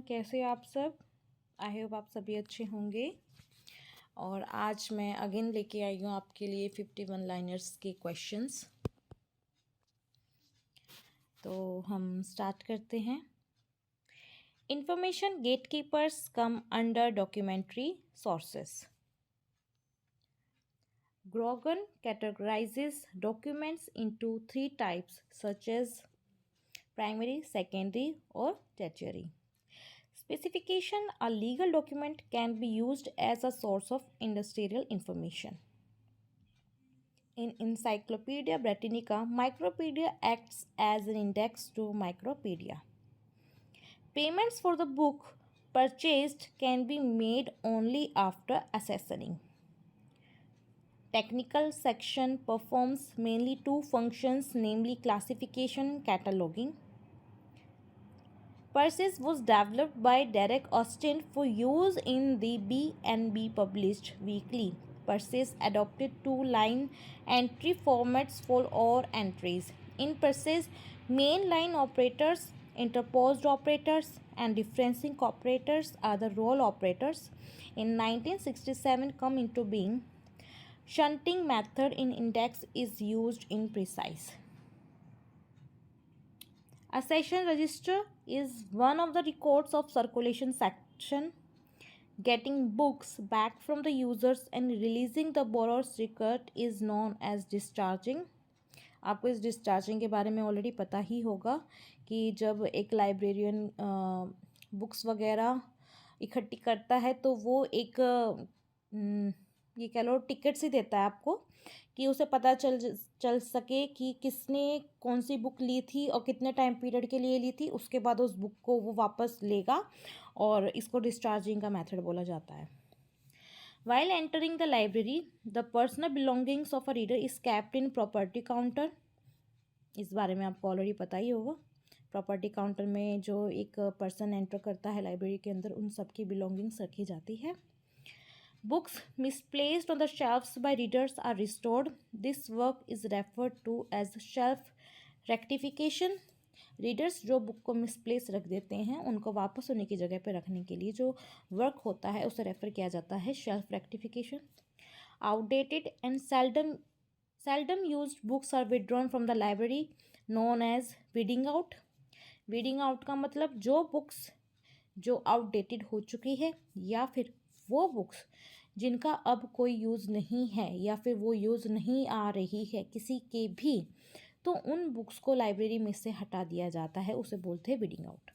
कैसे आप सब। आई होप आप सभी अच्छे होंगे। और आज मैं अगेन लेके आई हूँ आपके लिए 51 लाइनर्स के क्वेश्चंस। तो हम स्टार्ट करते हैं। Information gatekeepers come under documentary sources. Grogan categorizes documents into three types such as primary, secondary or tertiary. Specification: a legal document can be used as a source of industrial information. In Encyclopedia Britannica, Micropedia acts as an index to Micropedia. Payments for the book purchased can be made only after accessoring. Technical section performs mainly two functions, namely classification and cataloging. Persis was developed by Derek Austin for use in the B&B published weekly. Persis adopted two-line entry formats for all entries. In Persis, main-line operators, interposed operators, and differencing operators are the role operators. In 1967 come into being. Shunting method in index is used in Precise. Accession register is one of the records of circulation section. Getting books back from the users and releasing the borrower's record is known as discharging. आपको इस discharging के बारे में already पता ही होगा कि जब एक लाइब्रेरियन बुक्स वगैरह इकट्ठी करता है तो वो एक ये कह लो टिकट्स ही देता है आपको कि उसे पता चल सके कि किसने कौन सी बुक ली थी और कितने टाइम पीरियड के लिए ली थी। उसके बाद उस बुक को वो वापस लेगा और इसको डिस्चार्जिंग का मेथड बोला जाता है। While entering the library, the personal belongings of a reader is kept in property counter. इस बारे में आपको ऑलरेडी पता ही होगा। प्रॉपर्टी काउंटर में जो एक पर्सन एंटर करता है लाइब्रेरी के अंदर, उन सब की बिलोंगिंग्स रखी जाती है। Books misplaced on the shelves by readers are restored. This work is referred to as shelf rectification. Readers जो बुक को मिसप्लेस रख देते हैं उनको वापस उन्हीं की जगह पे रखने के लिए जो वर्क होता है उसे रेफर किया जाता है shelf rectification. Outdated and seldom used books are withdrawn from the library, known as weeding out. weeding out का मतलब जो बुक्स जो आउटडेटेड हो चुकी है या फिर वो बुक्स जिनका अब कोई यूज़ नहीं है या फिर वो यूज़ नहीं आ रही है किसी के भी, तो उन बुक्स को लाइब्रेरी में से हटा दिया जाता है, उसे बोलते हैं weeding out.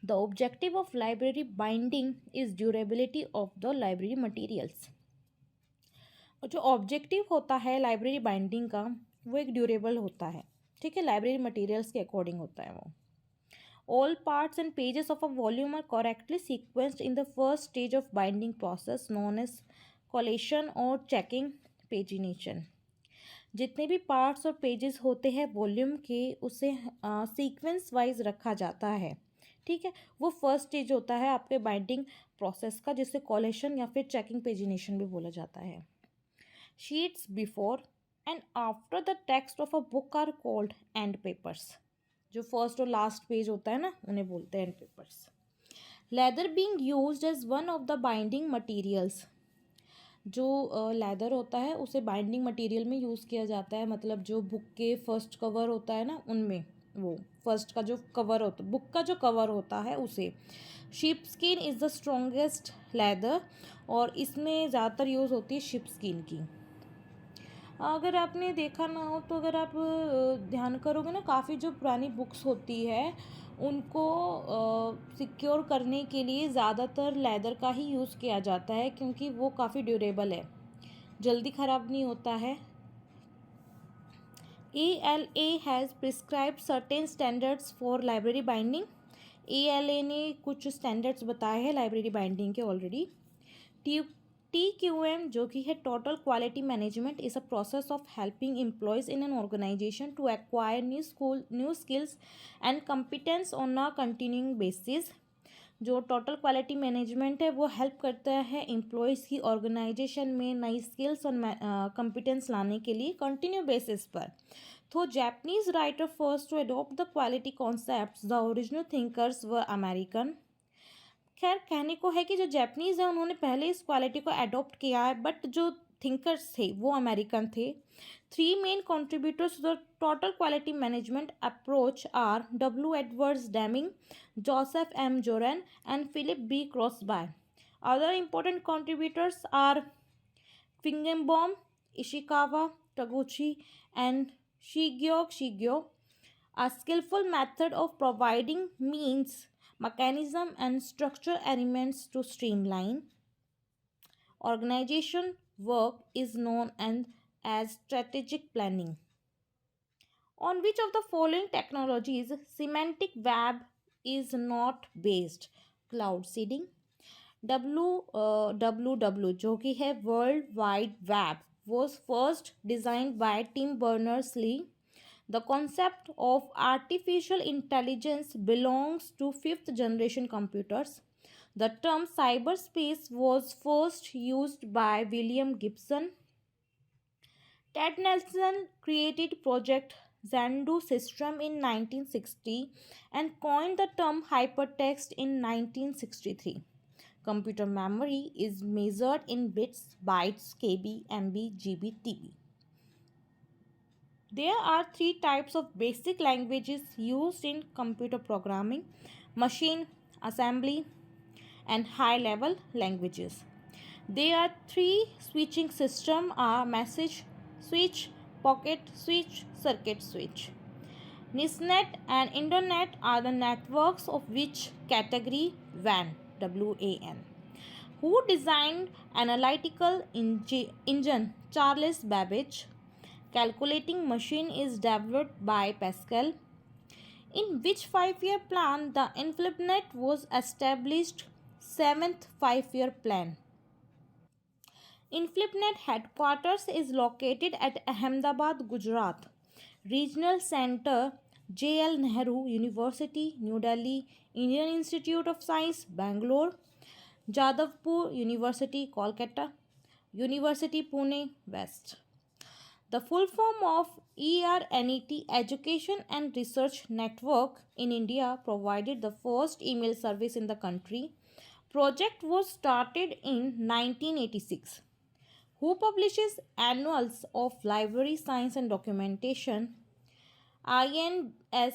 The objective of library binding is durability of the library materials. और जो ऑब्जेक्टिव होता है लाइब्रेरी बाइंडिंग का वो एक ड्यूरेबल होता है, ठीक है, लाइब्रेरी मटीरियल्स के अकॉर्डिंग होता है वो. All parts and pages of a volume are correctly sequenced in the first stage of binding process known as collation और checking pagination. जितने भी पार्ट्स और पेजेस होते हैं वॉल्यूम के उसे सीक्वेंस वाइज रखा जाता है, ठीक है. वो फर्स्ट स्टेज होता है आपके बाइंडिंग प्रोसेस का, जिसे कॉलेशन या फिर चेकिंग पेजिनेशन भी बोला जाता है. Sheets before and after the text of a book are called end papers. जो फर्स्ट और लास्ट पेज होता है ना उन्हें बोलते हैं end papers. Leather being used as one of the binding materials. जो लेदर होता है उसे बाइंडिंग मटेरियल में यूज़ किया जाता है, मतलब जो बुक के फर्स्ट कवर होता है ना उनमें, वो फर्स्ट का जो कवर होता है बुक का जो कवर होता है उसे. Sheep skin is the strongest leather और इसमें ज़्यादातर यूज़ होती है शीप स्किन की. अगर आपने देखा ना हो तो अगर आप ध्यान करोगे ना, काफ़ी जो पुरानी बुक्स होती है उनको सिक्योर करने के लिए ज़्यादातर लेदर का ही यूज़ किया जाता है, क्योंकि वो काफ़ी ड्यूरेबल है, जल्दी ख़राब नहीं होता है. ALA has prescribed certain standards for library binding. ALA ने कुछ स्टैंडर्ड्स बताए हैं लाइब्रेरी बाइंडिंग के ऑलरेडी. TQM जो कि है total quality management is a process of helping employees in an organisation to acquire new skills and competence on a continuing basis. जो total quality management है वो हेल्प करता है एम्प्लॉयज़ की ऑर्गेनाइजेशन में नई स्किल्स और कम्पिटेंस लाने के लिए कंटिन्यू बेसिस पर. तो Japanese writer first to adopt the quality concepts, the original thinkers were American. खैर कहने को है कि जो जैपनीज़ है उन्होंने पहले इस क्वालिटी को अडॉप्ट किया है, बट जो थिंकर्स थे वो अमेरिकन थे. Three main contributors to the total quality management approach are W. Edwards Deming, Joseph M. Joran, and Philip B. Crosby. Other important contributors are Feigenbaum, Ishikawa, Taguchi, and Shigeo. A skillful method of providing means, mechanism, and structure elements to streamline organization work is known as strategic planning. On which of the following technologies semantic web is not based? Cloud seeding. WWW जो कि है world wide web was first designed by Tim Berners-Lee. The concept of artificial intelligence belongs to fifth generation computers. The term cyberspace was first used by William Gibson. Ted Nelson created Project Xanadu system in 1960 and coined the term hypertext in 1963. Computer memory is measured in bits, bytes, KB, MB, GB, TB. There are three types of basic languages used in computer programming: machine, assembly, and high-level languages. There are three switching systems: message switch, pocket switch, circuit switch. NISNet and Internet are the networks of which category? WAN, WAN. Who designed analytical engine? Charles Babbage. Calculating machine is developed by Pascal. In which 5-year plan the InfiniBand was established? 7th 5-year plan. InfiniBand headquarters is located at Ahmedabad, Gujarat. Regional Center J.L. Nehru University, New Delhi. Indian Institute of Science, Bangalore. Jadavpur University, Kolkata. University Pune, West. The full form of ERNET, Education and Research Network in India, provided the first email service in the country. Project was started in 1986. Who publishes Annuals of Library Science and Documentation? INSDOC,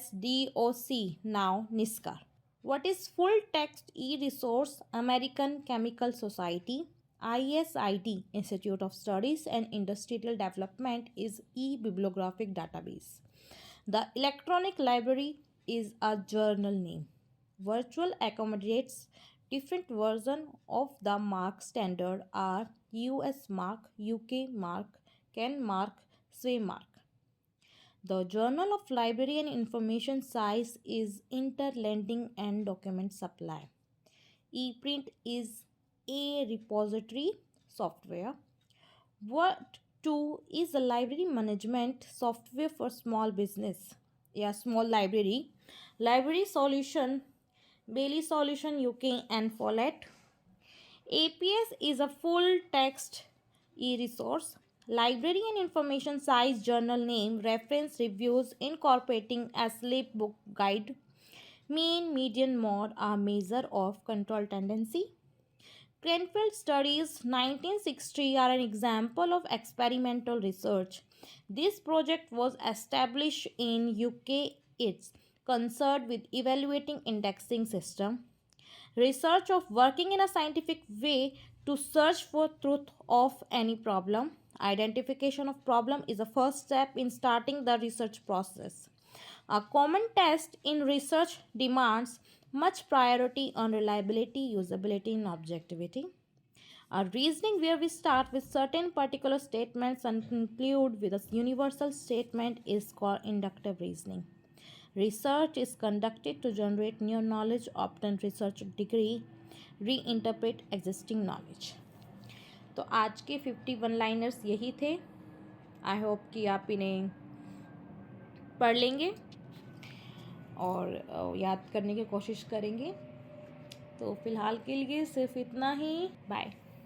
now NISCAR. What is Full Text E-Resource? American Chemical Society. ISID, Institute of Studies and Industrial Development, is e-bibliographic database. The electronic library is a journal name. Virtual accommodates different versions of the mark standard are US mark, UK mark, Ken mark, Sway mark. The Journal of Library and Information Science is Interlending and Document Supply. ePrint is a repository software. What 2 is a library management software for small business? Small library. Library Solution, Bailey Solution UK, and Follett. APS is a full text e-resource. Library and Information Science journal name, reference, reviews incorporating a slip book guide. Mean, median, mode are measure of control tendency. Cranfield studies 1960 are an example of experimental research. This project was established in UK. It's concerned with evaluating indexing system. Research of working in a scientific way to search for truth of any problem. Identification of problem is the first step in starting the research process. A common test in research demands much priority on reliability, usability, and objectivity. A reasoning where we start with certain particular statements and conclude with a universal statement is called inductive reasoning. Research is conducted to generate new knowledge, obtain research degree, reinterpret existing knowledge. तो आज के 51 liners यही थे. I hope कि आप इन्हें पढ़ लेंगे और याद करने की कोशिश करेंगे. तो फिलहाल के लिए सिर्फ इतना ही. बाय.